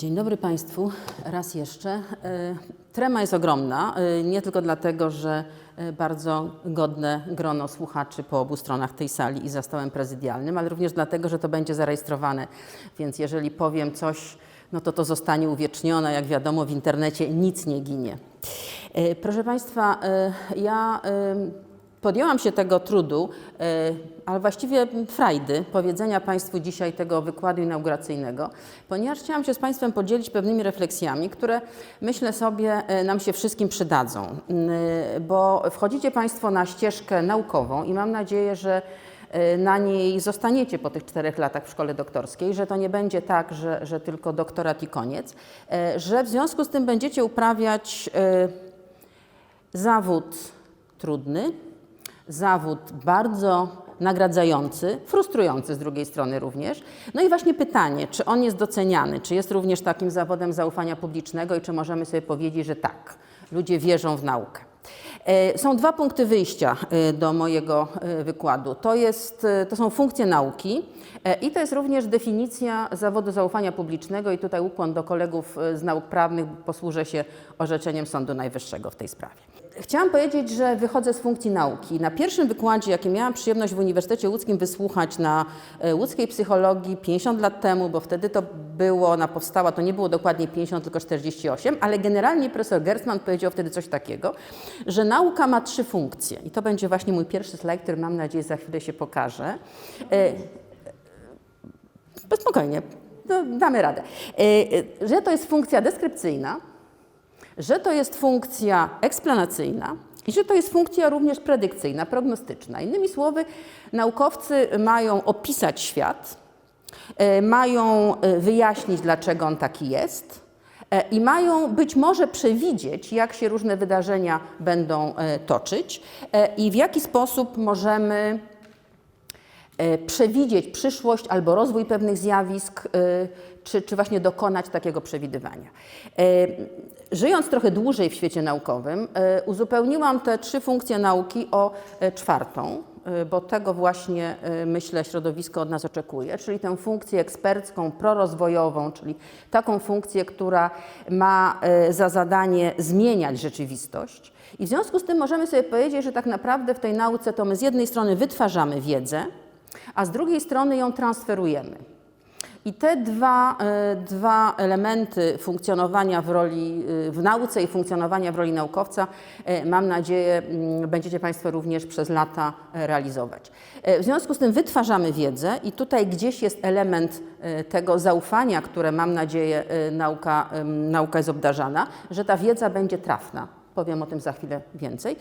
Dzień dobry Państwu, raz jeszcze. Trema jest ogromna, nie tylko dlatego, że bardzo godne grono słuchaczy po obu stronach tej sali i za stołem prezydialnym, ale również dlatego, że to będzie zarejestrowane, więc jeżeli powiem coś, no to zostanie uwiecznione, jak wiadomo w internecie nic nie ginie. Proszę Państwa, ja podjęłam się tego trudu, ale właściwie frajdy powiedzenia Państwu dzisiaj tego wykładu inauguracyjnego, ponieważ chciałam się z Państwem podzielić pewnymi refleksjami, które myślę sobie nam się wszystkim przydadzą, bo wchodzicie Państwo na ścieżkę naukową i mam nadzieję, że na niej zostaniecie po tych 4 latach w szkole doktorskiej, że to nie będzie tak, że tylko doktorat i koniec, że w związku z tym będziecie uprawiać zawód trudny, zawód bardzo nagradzający, frustrujący z drugiej strony również. No i właśnie pytanie, czy on jest doceniany, czy jest również takim zawodem zaufania publicznego i czy możemy sobie powiedzieć, że tak, ludzie wierzą w naukę. Są 2 punkty wyjścia do mojego wykładu. To są funkcje nauki i to jest również definicja zawodu zaufania publicznego i tutaj ukłon do kolegów z nauk prawnych, posłużę się orzeczeniem Sądu Najwyższego w tej sprawie. Chciałam powiedzieć, że wychodzę z funkcji nauki. Na pierwszym wykładzie, jaki miałam przyjemność w Uniwersytecie Łódzkim wysłuchać na łódzkiej psychologii 50 lat temu, bo wtedy to było, ona powstała, to nie było dokładnie 50, tylko 48, ale generalnie profesor Gerstmann powiedział wtedy coś takiego, że nauka ma 3 funkcje. I to będzie właśnie mój pierwszy slajd, który mam nadzieję za chwilę się pokaże. Spokojnie, damy radę. Że to jest funkcja deskrypcyjna, że to jest funkcja eksplanacyjna i że to jest funkcja również predykcyjna, prognostyczna. Innymi słowy, naukowcy mają opisać świat, mają wyjaśnić, dlaczego on taki jest i mają być może przewidzieć, jak się różne wydarzenia będą toczyć i w jaki sposób możemy przewidzieć przyszłość albo rozwój pewnych zjawisk, czy właśnie dokonać takiego przewidywania. Żyjąc trochę dłużej w świecie naukowym, uzupełniłam te 3 funkcje nauki o 4, bo tego właśnie, myślę, środowisko od nas oczekuje, czyli tę funkcję ekspercką, prorozwojową, czyli taką funkcję, która ma za zadanie zmieniać rzeczywistość. I w związku z tym możemy sobie powiedzieć, że tak naprawdę w tej nauce to my z jednej strony wytwarzamy wiedzę, a z drugiej strony ją transferujemy. I te dwa elementy funkcjonowania w nauce i funkcjonowania w roli naukowca, mam nadzieję, będziecie Państwo również przez lata realizować. W związku z tym wytwarzamy wiedzę i tutaj gdzieś jest element tego zaufania, które mam nadzieję nauka jest obdarzana, że ta wiedza będzie trafna. Powiem o tym za chwilę więcej.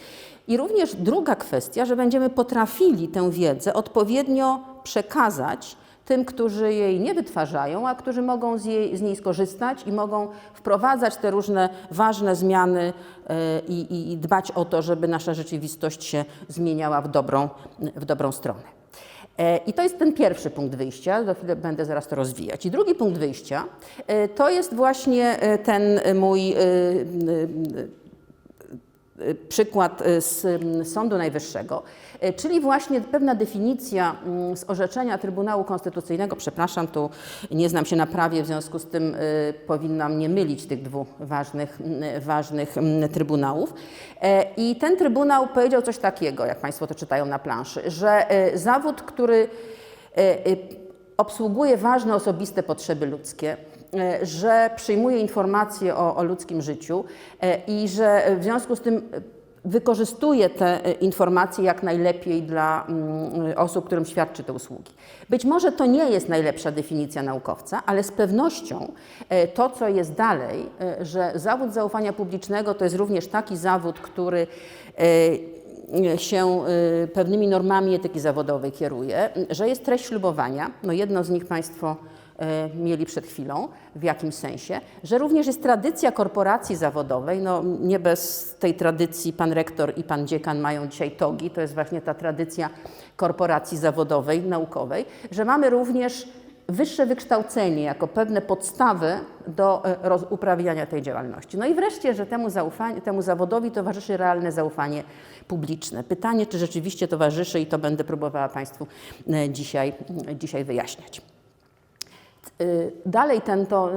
I również druga kwestia, że będziemy potrafili tę wiedzę odpowiednio przekazać tym, którzy jej nie wytwarzają, a którzy mogą z niej skorzystać i mogą wprowadzać te różne ważne zmiany i dbać o to, żeby nasza rzeczywistość się zmieniała w dobrą stronę. I to jest ten pierwszy punkt wyjścia, za chwilę będę zaraz to rozwijać. I drugi punkt wyjścia to jest właśnie ten mój przykład z Sądu Najwyższego, czyli właśnie pewna definicja z orzeczenia Trybunału Konstytucyjnego. Przepraszam, tu nie znam się na prawie, w związku z tym powinnam nie mylić tych 2 ważnych trybunałów. I ten Trybunał powiedział coś takiego, jak Państwo to czytają na planszy, że zawód, który obsługuje ważne osobiste potrzeby ludzkie, że przyjmuje informacje o ludzkim życiu i że w związku z tym wykorzystuje te informacje jak najlepiej dla osób, którym świadczy te usługi. Być może to nie jest najlepsza definicja naukowca, ale z pewnością to, co jest dalej, że zawód zaufania publicznego to jest również taki zawód, który się pewnymi normami etyki zawodowej kieruje, że jest treść ślubowania, no jedno z nich Państwo mieli przed chwilą, w jakimś sensie, że również jest tradycja korporacji zawodowej, no nie bez tej tradycji pan rektor i pan dziekan mają dzisiaj togi, to jest właśnie ta tradycja korporacji zawodowej, naukowej, że mamy również wyższe wykształcenie jako pewne podstawy do uprawiania tej działalności. No i wreszcie, że temu zawodowi towarzyszy realne zaufanie publiczne. Pytanie, czy rzeczywiście towarzyszy, i to będę próbowała Państwu dzisiaj wyjaśniać. Dalej to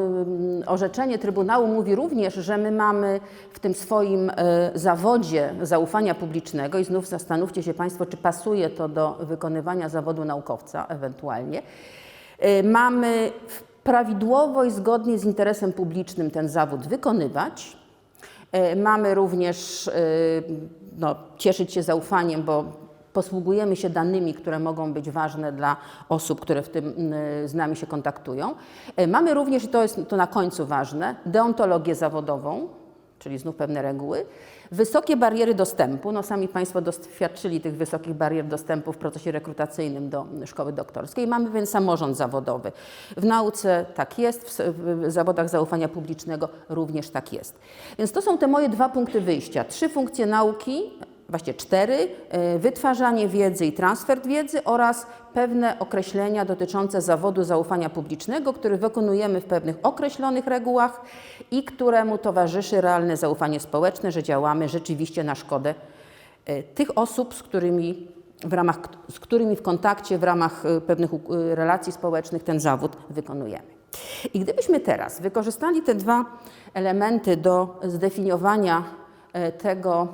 orzeczenie Trybunału mówi również, że my mamy w tym swoim zawodzie zaufania publicznego i znów zastanówcie się Państwo, czy pasuje to do wykonywania zawodu naukowca ewentualnie. Mamy prawidłowo i zgodnie z interesem publicznym ten zawód wykonywać. Mamy również cieszyć się zaufaniem, bo posługujemy się danymi, które mogą być ważne dla osób, które w tym z nami się kontaktują. Mamy również, i to jest to na końcu ważne, deontologię zawodową, czyli znów pewne reguły, wysokie bariery dostępu. Sami Państwo doświadczyli tych wysokich barier dostępu w procesie rekrutacyjnym do szkoły doktorskiej. Mamy więc samorząd zawodowy. W nauce tak jest, w zawodach zaufania publicznego również tak jest. Więc to są te moje 2 punkty wyjścia. 3 funkcje nauki, właściwie 4, wytwarzanie wiedzy i transfer wiedzy oraz pewne określenia dotyczące zawodu zaufania publicznego, który wykonujemy w pewnych określonych regułach i któremu towarzyszy realne zaufanie społeczne, że działamy rzeczywiście na szkodę tych osób, z którymi w kontakcie, w ramach pewnych relacji społecznych ten zawód wykonujemy. I gdybyśmy teraz wykorzystali te 2 elementy do zdefiniowania tego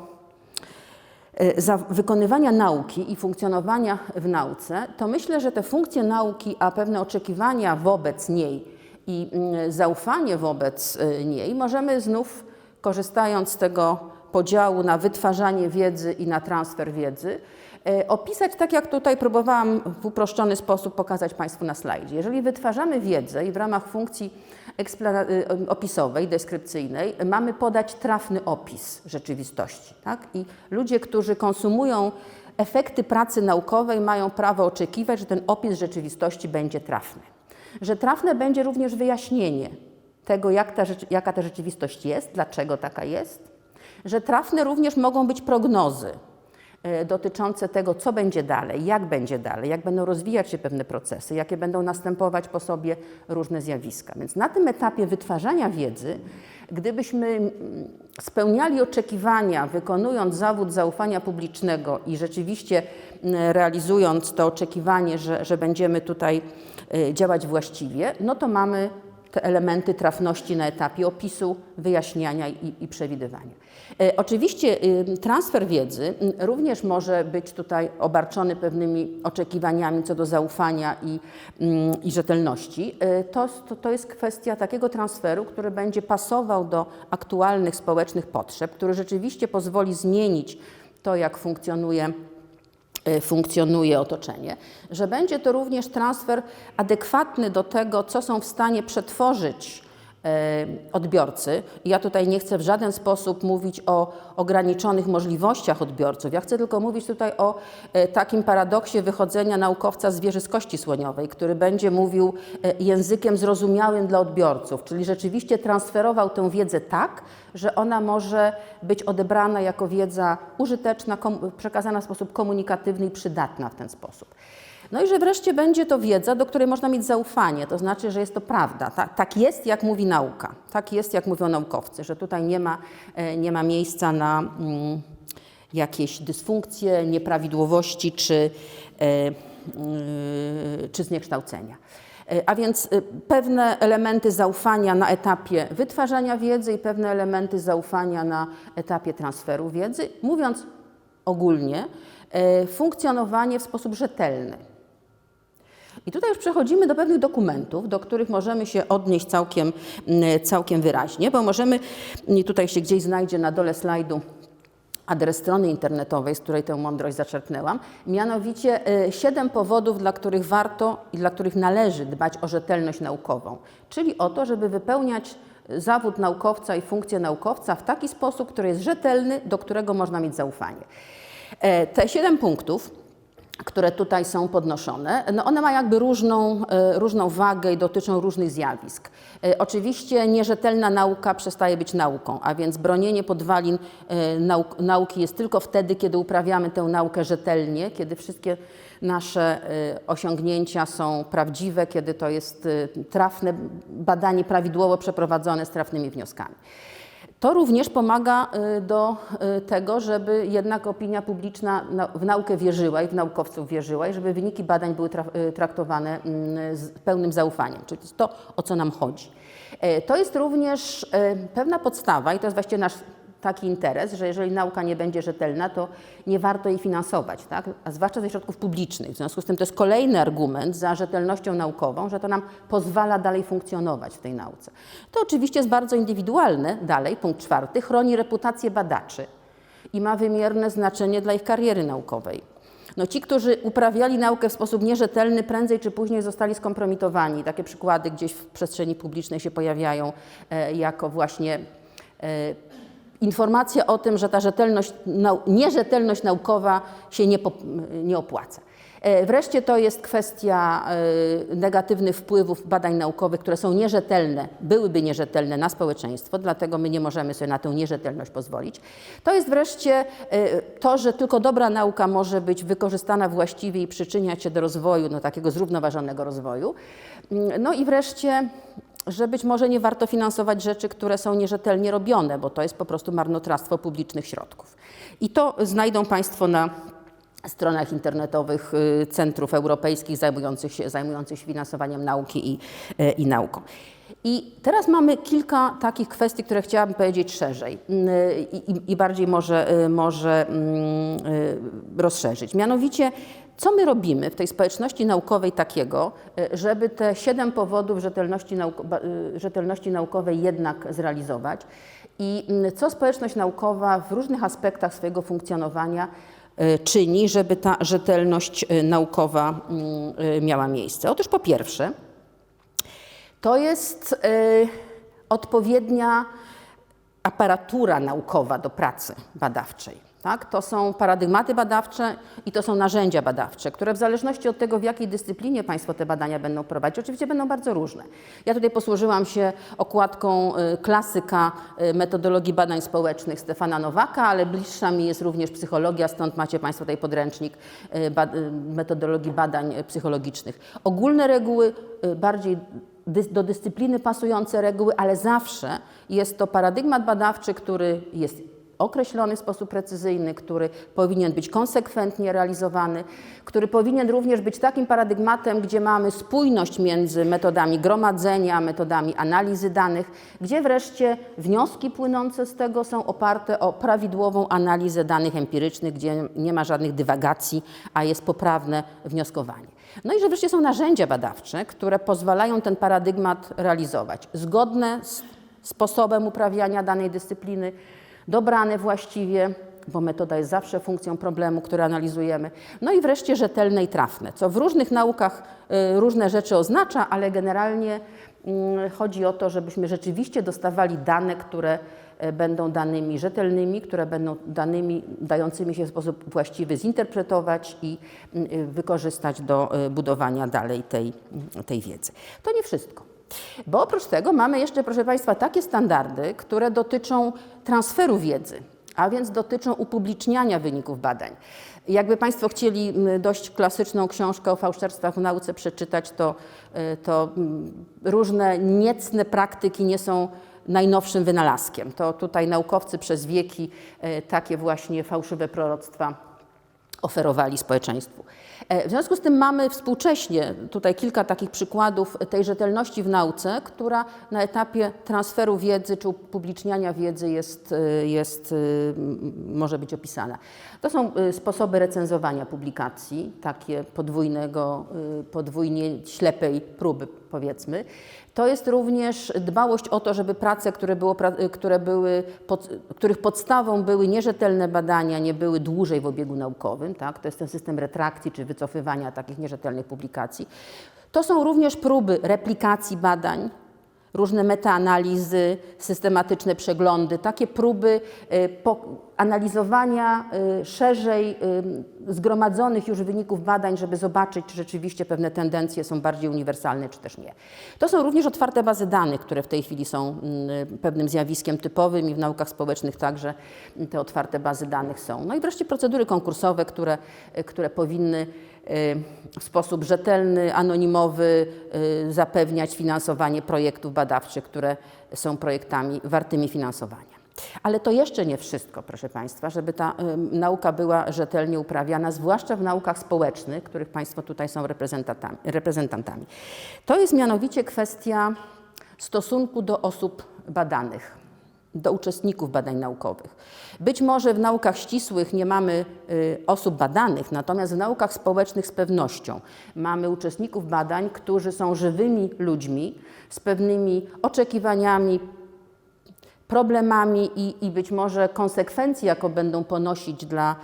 wykonywania nauki i funkcjonowania w nauce, to myślę, że te funkcje nauki, a pewne oczekiwania wobec niej i zaufanie wobec niej możemy znów, korzystając z tego podziału na wytwarzanie wiedzy i na transfer wiedzy, opisać tak, jak tutaj próbowałam w uproszczony sposób pokazać Państwu na slajdzie. Jeżeli wytwarzamy wiedzę i w ramach funkcji opisowej, deskrypcyjnej, mamy podać trafny opis rzeczywistości. Tak? I ludzie, którzy konsumują efekty pracy naukowej, mają prawo oczekiwać, że ten opis rzeczywistości będzie trafny. Że trafne będzie również wyjaśnienie tego, jaka ta rzeczywistość jest, dlaczego taka jest. Że trafne również mogą być prognozy dotyczące tego, co będzie dalej, jak będą rozwijać się pewne procesy, jakie będą następować po sobie różne zjawiska. Więc na tym etapie wytwarzania wiedzy, gdybyśmy spełniali oczekiwania, wykonując zawód zaufania publicznego i rzeczywiście realizując to oczekiwanie, że będziemy tutaj działać właściwie, no to mamy te elementy trafności na etapie opisu, wyjaśniania i przewidywania. Oczywiście transfer wiedzy również może być tutaj obarczony pewnymi oczekiwaniami co do zaufania i rzetelności. To jest kwestia takiego transferu, który będzie pasował do aktualnych społecznych potrzeb, który rzeczywiście pozwoli zmienić to, jak funkcjonuje otoczenie, że będzie to również transfer adekwatny do tego, co są w stanie przetworzyć odbiorcy. Ja tutaj nie chcę w żaden sposób mówić o ograniczonych możliwościach odbiorców. Ja chcę tylko mówić tutaj o takim paradoksie wychodzenia naukowca z wieży z kości słoniowej, który będzie mówił językiem zrozumiałym dla odbiorców, czyli rzeczywiście transferował tę wiedzę tak, że ona może być odebrana jako wiedza użyteczna, przekazana w sposób komunikatywny i przydatna w ten sposób. No i że wreszcie będzie to wiedza, do której można mieć zaufanie, to znaczy, że jest to prawda. Tak jest, jak mówi nauka, tak jest, jak mówią naukowcy, że tutaj nie ma miejsca na jakieś dysfunkcje, nieprawidłowości czy zniekształcenia. A więc pewne elementy zaufania na etapie wytwarzania wiedzy i pewne elementy zaufania na etapie transferu wiedzy, mówiąc ogólnie, funkcjonowanie w sposób rzetelny. I tutaj już przechodzimy do pewnych dokumentów, do których możemy się odnieść całkiem wyraźnie, bo możemy, tutaj się gdzieś znajdzie na dole slajdu adres strony internetowej, z której tę mądrość zaczerpnęłam, mianowicie 7 powodów, dla których warto i dla których należy dbać o rzetelność naukową, czyli o to, żeby wypełniać zawód naukowca i funkcję naukowca w taki sposób, który jest rzetelny, do którego można mieć zaufanie. Te 7 punktów, które tutaj są podnoszone, no one mają jakby różną wagę i dotyczą różnych zjawisk. Oczywiście nierzetelna nauka przestaje być nauką, a więc bronienie podwalin nauki jest tylko wtedy, kiedy uprawiamy tę naukę rzetelnie, kiedy wszystkie nasze osiągnięcia są prawdziwe, kiedy to jest trafne badanie prawidłowo przeprowadzone z trafnymi wnioskami. To również pomaga do tego, żeby jednak opinia publiczna w naukę wierzyła i w naukowców wierzyła i żeby wyniki badań były traktowane z pełnym zaufaniem, czyli to jest to, o co nam chodzi. To jest również pewna podstawa i to jest właściwie nasz taki interes, że jeżeli nauka nie będzie rzetelna, to nie warto jej finansować, tak? A zwłaszcza ze środków publicznych. W związku z tym to jest kolejny argument za rzetelnością naukową, że to nam pozwala dalej funkcjonować w tej nauce. To oczywiście jest bardzo indywidualne. Dalej, punkt 4, chroni reputację badaczy i ma wymierne znaczenie dla ich kariery naukowej. No, ci, którzy uprawiali naukę w sposób nierzetelny, prędzej czy później zostali skompromitowani. Takie przykłady gdzieś w przestrzeni publicznej się pojawiają jako właśnie informacja o tym, że ta nierzetelność naukowa się nie opłaca. Wreszcie to jest kwestia negatywnych wpływów badań naukowych, które są nierzetelne, byłyby nierzetelne na społeczeństwo, dlatego my nie możemy sobie na tę nierzetelność pozwolić. To jest wreszcie to, że tylko dobra nauka może być wykorzystana właściwie i przyczyniać się do rozwoju, no, takiego zrównoważonego rozwoju. No i wreszcie, że być może nie warto finansować rzeczy, które są nierzetelnie robione, bo to jest po prostu marnotrawstwo publicznych środków. I to znajdą Państwo na stronach internetowych centrów europejskich zajmujących się finansowaniem nauki i nauką. I teraz mamy kilka takich kwestii, które chciałabym powiedzieć szerzej i bardziej może rozszerzyć. Mianowicie, co my robimy w tej społeczności naukowej takiego, żeby te 7 powodów rzetelności naukowej jednak zrealizować i co społeczność naukowa w różnych aspektach swojego funkcjonowania czyni, żeby ta rzetelność naukowa miała miejsce. Otóż po pierwsze, to jest odpowiednia aparatura naukowa do pracy badawczej. Tak? To są paradygmaty badawcze i to są narzędzia badawcze, które w zależności od tego, w jakiej dyscyplinie Państwo te badania będą prowadzić, oczywiście będą bardzo różne. Ja tutaj posłużyłam się okładką klasyka metodologii badań społecznych Stefana Nowaka, ale bliższa mi jest również psychologia, stąd macie Państwo tutaj podręcznik metodologii badań psychologicznych. Ogólne reguły, bardziej do dyscypliny pasujące reguły, ale zawsze jest to paradygmat badawczy, który jest określony w sposób precyzyjny, który powinien być konsekwentnie realizowany, który powinien również być takim paradygmatem, gdzie mamy spójność między metodami gromadzenia, metodami analizy danych, gdzie wreszcie wnioski płynące z tego są oparte o prawidłową analizę danych empirycznych, gdzie nie ma żadnych dywagacji, a jest poprawne wnioskowanie. No i że wreszcie są narzędzia badawcze, które pozwalają ten paradygmat realizować, zgodne z sposobem uprawiania danej dyscypliny, dobrane właściwie, bo metoda jest zawsze funkcją problemu, który analizujemy. No i wreszcie rzetelne i trafne, co w różnych naukach różne rzeczy oznacza, ale generalnie chodzi o to, żebyśmy rzeczywiście dostawali dane, które będą danymi rzetelnymi, które będą danymi dającymi się w sposób właściwy zinterpretować i wykorzystać do budowania dalej tej wiedzy. To nie wszystko. Bo oprócz tego mamy jeszcze, proszę Państwa, takie standardy, które dotyczą transferu wiedzy, a więc dotyczą upubliczniania wyników badań. Jakby Państwo chcieli dość klasyczną książkę o fałszerstwach w nauce przeczytać, to różne niecne praktyki nie są najnowszym wynalazkiem. To tutaj naukowcy przez wieki takie właśnie fałszywe proroctwa oferowali społeczeństwu. W związku z tym mamy współcześnie tutaj kilka takich przykładów tej rzetelności w nauce, która na etapie transferu wiedzy czy upubliczniania wiedzy może być opisana. To są sposoby recenzowania publikacji, takie podwójnie ślepej próby, powiedzmy. To jest również dbałość o to, żeby prace, których podstawą były nierzetelne badania, nie były dłużej w obiegu naukowym. Tak? To jest ten system retrakcji czy wycofywania takich nierzetelnych publikacji. To są również próby replikacji badań, różne metaanalizy, systematyczne przeglądy, takie próby analizowania szerzej zgromadzonych już wyników badań, żeby zobaczyć, czy rzeczywiście pewne tendencje są bardziej uniwersalne, czy też nie. To są również otwarte bazy danych, które w tej chwili są pewnym zjawiskiem typowym i w naukach społecznych także te otwarte bazy danych są. No i wreszcie procedury konkursowe, które powinny w sposób rzetelny, anonimowy zapewniać finansowanie projektów badawczych, które są projektami wartymi finansowania. Ale to jeszcze nie wszystko, proszę Państwa, żeby ta nauka była rzetelnie uprawiana, zwłaszcza w naukach społecznych, których Państwo tutaj są reprezentantami. To jest mianowicie kwestia stosunku do osób badanych, do uczestników badań naukowych. Być może w naukach ścisłych nie mamy osób badanych, natomiast w naukach społecznych z pewnością mamy uczestników badań, którzy są żywymi ludźmi z pewnymi oczekiwaniami, problemami i być może konsekwencje, jaką będą ponosić dla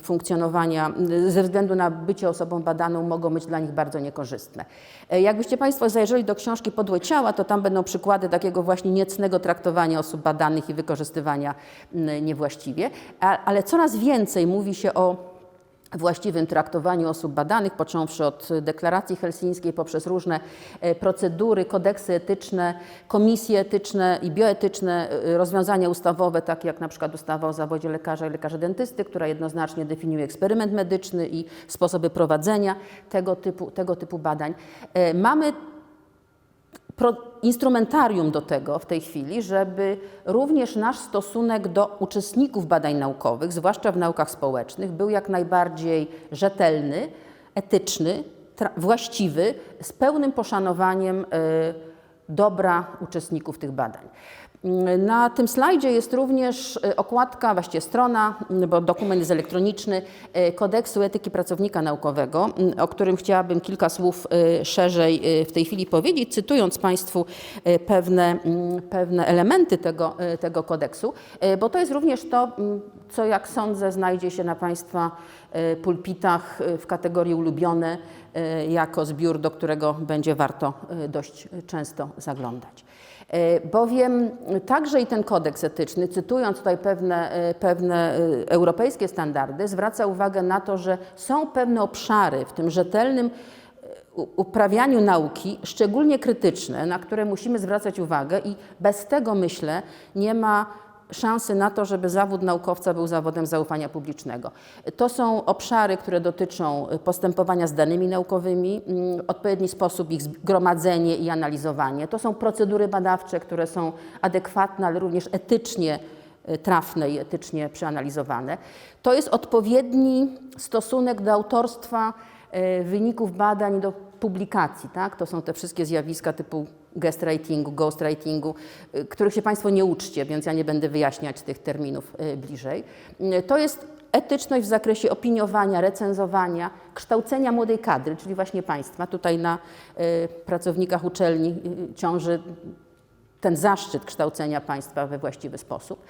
funkcjonowania, ze względu na bycie osobą badaną, mogą być dla nich bardzo niekorzystne. Jakbyście Państwo zajrzeli do książki Podłe ciała, to tam będą przykłady takiego właśnie niecnego traktowania osób badanych i wykorzystywania niewłaściwie, ale coraz więcej mówi się o właściwym traktowaniu osób badanych, począwszy od deklaracji helsińskiej, poprzez różne procedury, kodeksy etyczne, komisje etyczne i bioetyczne, rozwiązania ustawowe, takie jak na przykład ustawa o zawodzie lekarza i lekarza dentysty, która jednoznacznie definiuje eksperyment medyczny i sposoby prowadzenia tego typu badań. Mamy instrumentarium do tego w tej chwili, żeby również nasz stosunek do uczestników badań naukowych, zwłaszcza w naukach społecznych, był jak najbardziej rzetelny, etyczny, właściwy, z pełnym poszanowaniem dobra uczestników tych badań. Na tym slajdzie jest również okładka, właściwie strona, bo dokument jest elektroniczny, kodeksu etyki pracownika naukowego, o którym chciałabym kilka słów szerzej w tej chwili powiedzieć, cytując Państwu pewne elementy tego kodeksu, bo to jest również to, co jak sądzę znajdzie się na Państwa pulpitach w kategorii ulubione, jako zbiór, do którego będzie warto dość często zaglądać. Bowiem także i ten kodeks etyczny, cytując tutaj pewne europejskie standardy, zwraca uwagę na to, że są pewne obszary w tym rzetelnym uprawianiu nauki, szczególnie krytyczne, na które musimy zwracać uwagę i bez tego, myślę, nie ma szansy na to, żeby zawód naukowca był zawodem zaufania publicznego. To są obszary, które dotyczą postępowania z danymi naukowymi, odpowiedni sposób ich gromadzenie i analizowanie. To są procedury badawcze, które są adekwatne, ale również etycznie trafne i etycznie przeanalizowane. To jest odpowiedni stosunek do autorstwa wyników badań, do publikacji. Tak? To są te wszystkie zjawiska typu guest-writingu, ghost-writingu, których się Państwo nie uczcie, więc ja nie będę wyjaśniać tych terminów bliżej. To jest etyczność w zakresie opiniowania, recenzowania, kształcenia młodej kadry, czyli właśnie Państwa. Tutaj na pracownikach uczelni ciąży ten zaszczyt kształcenia państwa we właściwy sposób.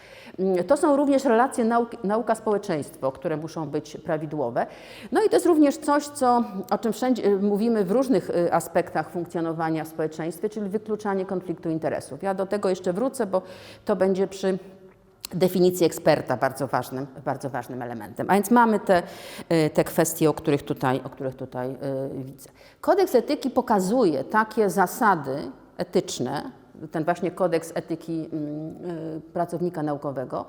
To są również relacje nauka-społeczeństwo, które muszą być prawidłowe. No i to jest również coś, o czym wszędzie mówimy w różnych aspektach funkcjonowania w społeczeństwie, czyli wykluczanie konfliktu interesów. Ja do tego jeszcze wrócę, bo to będzie przy definicji eksperta bardzo ważnym elementem. A więc mamy te kwestie, o których tutaj widzę. Kodeks etyki pokazuje takie zasady etyczne, ten właśnie kodeks etyki pracownika naukowego,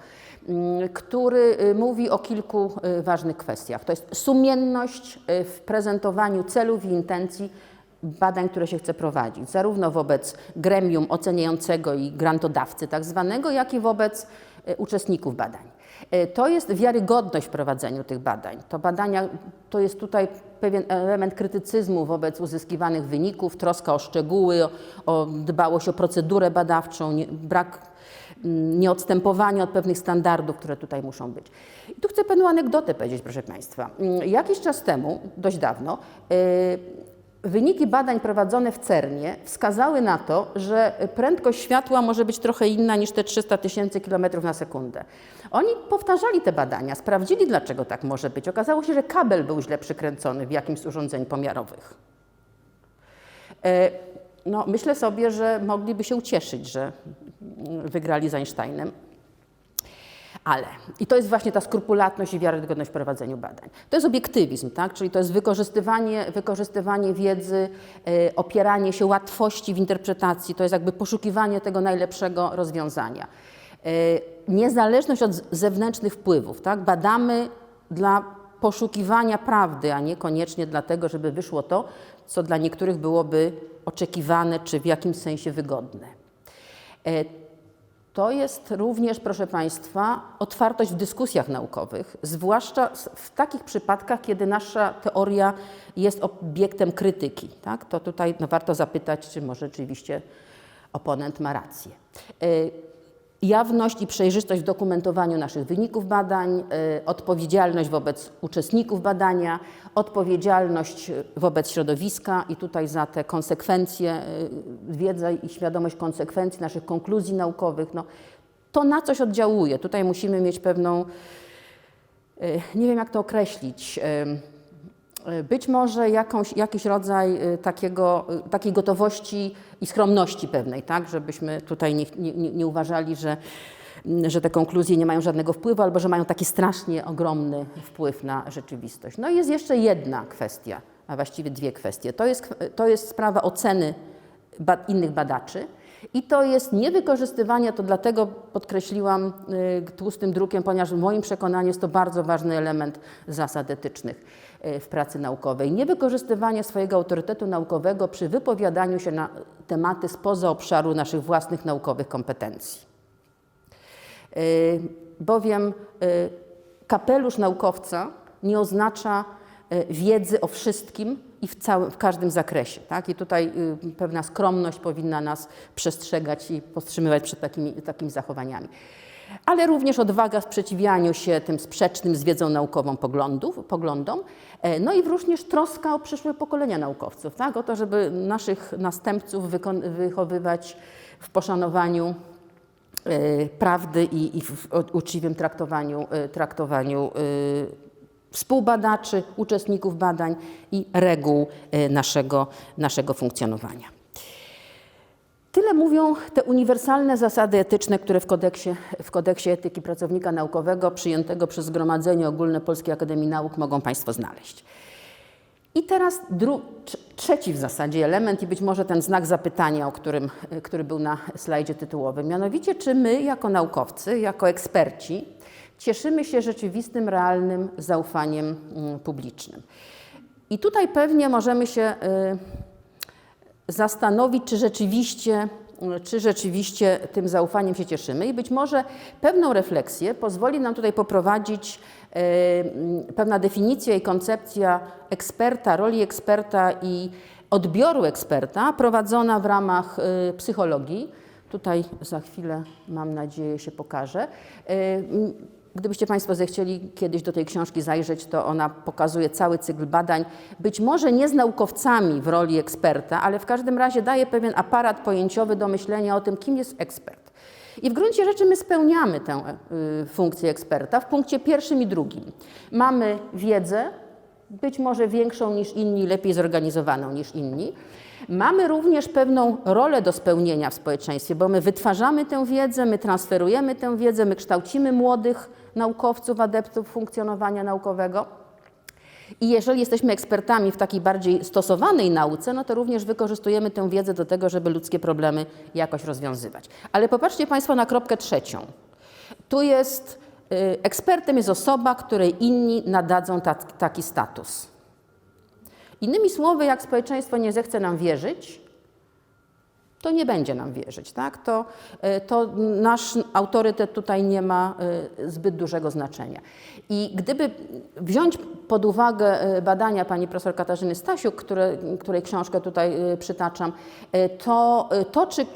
który mówi o kilku ważnych kwestiach. To jest sumienność w prezentowaniu celów i intencji badań, które się chce prowadzić, zarówno wobec gremium oceniającego i grantodawcy tak zwanego, jak i wobec uczestników badań. To jest wiarygodność w prowadzeniu tych badań. To jest tutaj pewien element krytycyzmu wobec uzyskiwanych wyników, troska o szczegóły, o dbałość o procedurę badawczą, brak nieodstępowania od pewnych standardów, które tutaj muszą być. I tu chcę pewną anegdotę powiedzieć, proszę Państwa. Jakiś czas temu, dość dawno, wyniki badań prowadzone w CERN-ie wskazały na to, że prędkość światła może być trochę inna niż te 300 000 km na sekundę. Oni powtarzali te badania, sprawdzili, dlaczego tak może być. Okazało się, że kabel był źle przykręcony w jakimś z urządzeń pomiarowych. No, myślę sobie, że mogliby się ucieszyć, że wygrali z Einsteinem. I to jest właśnie ta skrupulatność i wiarygodność w prowadzeniu badań. To jest obiektywizm, tak? Czyli to jest wykorzystywanie wiedzy, opieranie się łatwości w interpretacji, to jest jakby poszukiwanie tego najlepszego rozwiązania. Niezależność od zewnętrznych wpływów, tak? Badamy dla poszukiwania prawdy, a nie koniecznie dlatego, żeby wyszło to, co dla niektórych byłoby oczekiwane czy w jakimś sensie wygodne. to jest również, proszę Państwa, otwartość w dyskusjach naukowych, zwłaszcza w takich przypadkach, kiedy nasza teoria jest obiektem krytyki. Tak? To tutaj warto zapytać, czy może rzeczywiście oponent ma rację. Jawność i przejrzystość w dokumentowaniu naszych wyników badań, odpowiedzialność wobec uczestników badania, odpowiedzialność wobec środowiska i tutaj za te konsekwencje, wiedza i świadomość konsekwencji naszych konkluzji naukowych, no, to na coś oddziałuje. Tutaj musimy mieć pewną, nie wiem jak to określić, być może jakiś rodzaj takiej gotowości i skromności pewnej, tak? Żebyśmy tutaj nie uważali, że te konkluzje nie mają żadnego wpływu albo że mają taki strasznie ogromny wpływ na rzeczywistość. No i jest jeszcze jedna kwestia, a właściwie dwie kwestie. To jest sprawa oceny innych badaczy i to jest niewykorzystywanie, to dlatego podkreśliłam tłustym drukiem, ponieważ w moim przekonaniu jest to bardzo ważny element zasad etycznych w pracy naukowej. Niewykorzystywanie swojego autorytetu naukowego przy wypowiadaniu się na tematy spoza obszaru naszych własnych naukowych kompetencji. Bowiem kapelusz naukowca nie oznacza wiedzy o wszystkim i w każdym zakresie. Tak? I tutaj pewna skromność powinna nas przestrzegać i powstrzymywać przed takimi zachowaniami. Ale również odwaga w sprzeciwianiu się tym sprzecznym z wiedzą naukową poglądom, no i również troska o przyszłe pokolenia naukowców, tak? O to, żeby naszych następców wychowywać w poszanowaniu prawdy i w uczciwym traktowaniu współbadaczy, uczestników badań i reguł naszego funkcjonowania. Tyle mówią te uniwersalne zasady etyczne, które w kodeksie etyki pracownika naukowego przyjętego przez Zgromadzenie Ogólne Polskiej Akademii Nauk mogą Państwo znaleźć. I teraz trzeci w zasadzie element i być może ten znak zapytania, który był na slajdzie tytułowym. Mianowicie, czy my jako naukowcy, jako eksperci cieszymy się rzeczywistym, realnym zaufaniem publicznym. I tutaj pewnie możemy się zastanowić, czy rzeczywiście tym zaufaniem się cieszymy i być może pewną refleksję pozwoli nam tutaj poprowadzić pewna definicja i koncepcja eksperta, roli eksperta i odbioru eksperta prowadzona w ramach psychologii. Tutaj za chwilę, mam nadzieję, się pokaże. Gdybyście Państwo zechcieli kiedyś do tej książki zajrzeć, to ona pokazuje cały cykl badań, być może nie z naukowcami w roli eksperta, ale w każdym razie daje pewien aparat pojęciowy do myślenia o tym, kim jest ekspert. I w gruncie rzeczy my spełniamy tę funkcję eksperta w punkcie pierwszym i drugim. Mamy wiedzę, być może większą niż inni, lepiej zorganizowaną niż inni. Mamy również pewną rolę do spełnienia w społeczeństwie, bo my wytwarzamy tę wiedzę, my transferujemy tę wiedzę, my kształcimy młodych naukowców, adeptów funkcjonowania naukowego. I jeżeli jesteśmy ekspertami w takiej bardziej stosowanej nauce, no to również wykorzystujemy tę wiedzę do tego, żeby ludzkie problemy jakoś rozwiązywać. Ale popatrzcie Państwo na kropkę trzecią. Tu jest, ekspertem jest osoba, której inni nadadzą taki status. Innymi słowy, jak społeczeństwo nie zechce nam wierzyć, to nie będzie nam wierzyć. Tak? To nasz autorytet tutaj nie ma zbyt dużego znaczenia. I gdyby wziąć pod uwagę badania pani profesor Katarzyny Stasiuk, której książkę tutaj przytaczam, to czy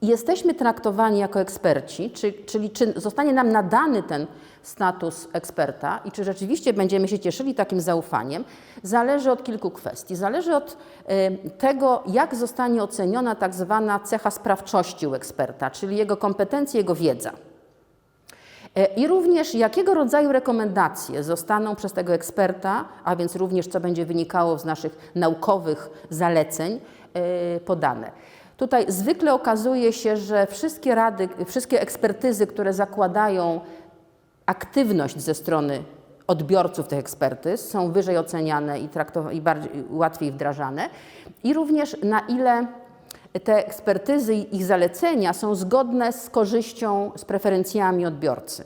jesteśmy traktowani jako eksperci, czyli czy zostanie nam nadany ten status eksperta i czy rzeczywiście będziemy się cieszyli takim zaufaniem, zależy od kilku kwestii. Zależy od tego, jak zostanie oceniona tak zwana cecha sprawczości u eksperta, czyli jego kompetencje, jego wiedza. I również jakiego rodzaju rekomendacje zostaną przez tego eksperta, a więc również co będzie wynikało z naszych naukowych zaleceń, podane. Tutaj zwykle okazuje się, że wszystkie ekspertyzy, które zakładają aktywność ze strony odbiorców tych ekspertyz, są wyżej oceniane i łatwiej wdrażane. I również na ile te ekspertyzy i ich zalecenia są zgodne z korzyścią, z preferencjami odbiorcy.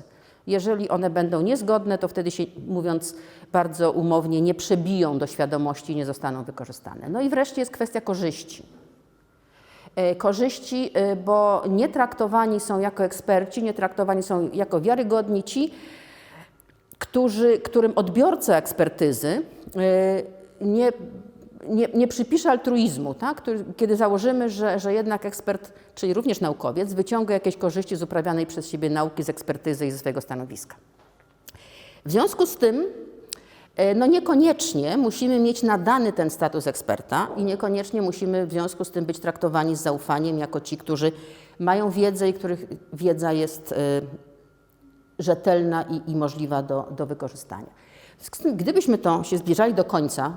Jeżeli one będą niezgodne, to wtedy się, mówiąc bardzo umownie, nie przebiją do świadomości i nie zostaną wykorzystane. No i wreszcie jest kwestia korzyści. Korzyści, bo nie traktowani są jako eksperci, nie traktowani są jako wiarygodni ci, którym odbiorca ekspertyzy nie przypisze altruizmu, tak? Kiedy założymy, że jednak ekspert, czyli również naukowiec, wyciąga jakieś korzyści z uprawianej przez siebie nauki, z ekspertyzy i ze swojego stanowiska. W związku z tym no niekoniecznie musimy mieć nadany ten status eksperta i niekoniecznie musimy w związku z tym być traktowani z zaufaniem jako ci, którzy mają wiedzę i których wiedza jest rzetelna i możliwa do wykorzystania. Gdybyśmy to się zbliżali do końca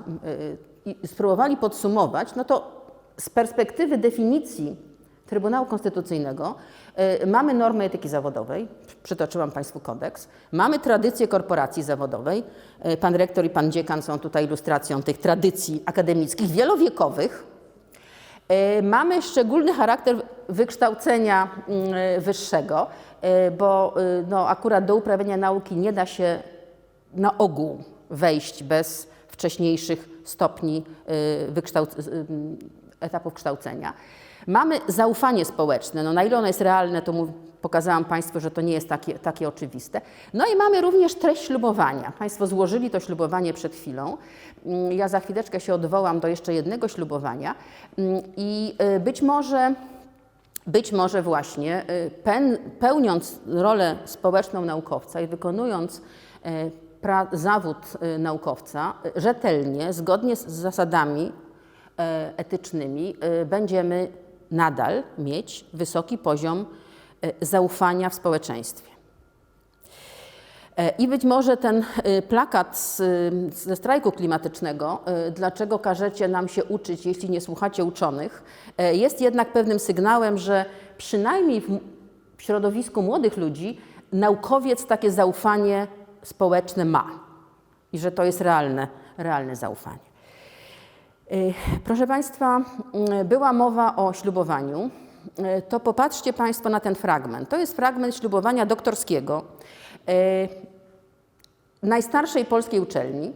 i spróbowali podsumować, no to z perspektywy definicji Trybunału Konstytucyjnego mamy normę etyki zawodowej, przytoczyłam Państwu kodeks, mamy tradycję korporacji zawodowej, pan rektor i pan dziekan są tutaj ilustracją tych tradycji akademickich wielowiekowych, mamy szczególny charakter wykształcenia wyższego, bo no, akurat do uprawiania nauki nie da się na ogół wejść bez wcześniejszych stopni etapów kształcenia. Mamy zaufanie społeczne, no na ile ono jest realne, to pokazałam Państwu, że to nie jest takie oczywiste. No i mamy również treść ślubowania. Państwo złożyli to ślubowanie przed chwilą. Ja za chwileczkę się odwołam do jeszcze jednego ślubowania i być może właśnie pełniąc rolę społeczną naukowca i wykonując zawód naukowca rzetelnie, zgodnie z zasadami etycznymi, będziemy nadal mieć wysoki poziom zaufania w społeczeństwie. I być może ten plakat ze strajku klimatycznego, dlaczego każecie nam się uczyć, jeśli nie słuchacie uczonych, jest jednak pewnym sygnałem, że przynajmniej w środowisku młodych ludzi naukowiec takie zaufanie społeczne ma i że to jest realne zaufanie. Proszę Państwa, była mowa o ślubowaniu, to popatrzcie Państwo na ten fragment. To jest fragment ślubowania doktorskiego najstarszej polskiej uczelni,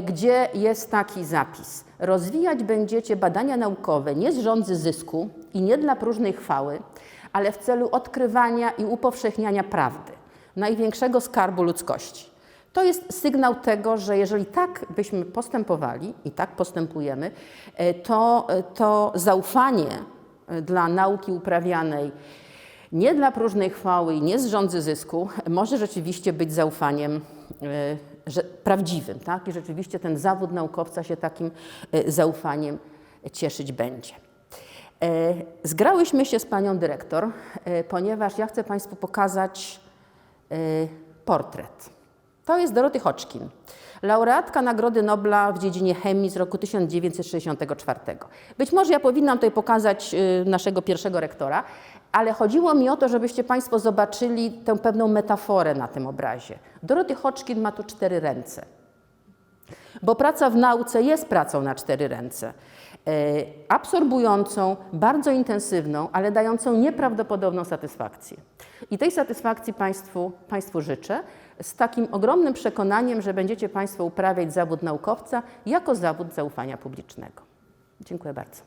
gdzie jest taki zapis. Rozwijać będziecie badania naukowe nie z żądzy zysku i nie dla próżnej chwały, ale w celu odkrywania i upowszechniania prawdy, największego skarbu ludzkości. To jest sygnał tego, że jeżeli tak byśmy postępowali i tak postępujemy, to zaufanie dla nauki uprawianej nie dla próżnej chwały i nie z żądzy zysku może rzeczywiście być zaufaniem prawdziwym, tak? I rzeczywiście ten zawód naukowca się takim zaufaniem cieszyć będzie. Zgrałyśmy się z panią dyrektor, ponieważ ja chcę Państwu pokazać portret. To jest Dorothy Hodgkin, laureatka Nagrody Nobla w dziedzinie chemii z roku 1964. Być może ja powinnam tutaj pokazać naszego pierwszego rektora, ale chodziło mi o to, żebyście Państwo zobaczyli tę pewną metaforę na tym obrazie. Dorothy Hodgkin ma tu 4 ręce, bo praca w nauce jest pracą na 4 ręce. Absorbującą, bardzo intensywną, ale dającą nieprawdopodobną satysfakcję. I tej satysfakcji Państwu życzę z takim ogromnym przekonaniem, że będziecie Państwo uprawiać zawód naukowca jako zawód zaufania publicznego. Dziękuję bardzo.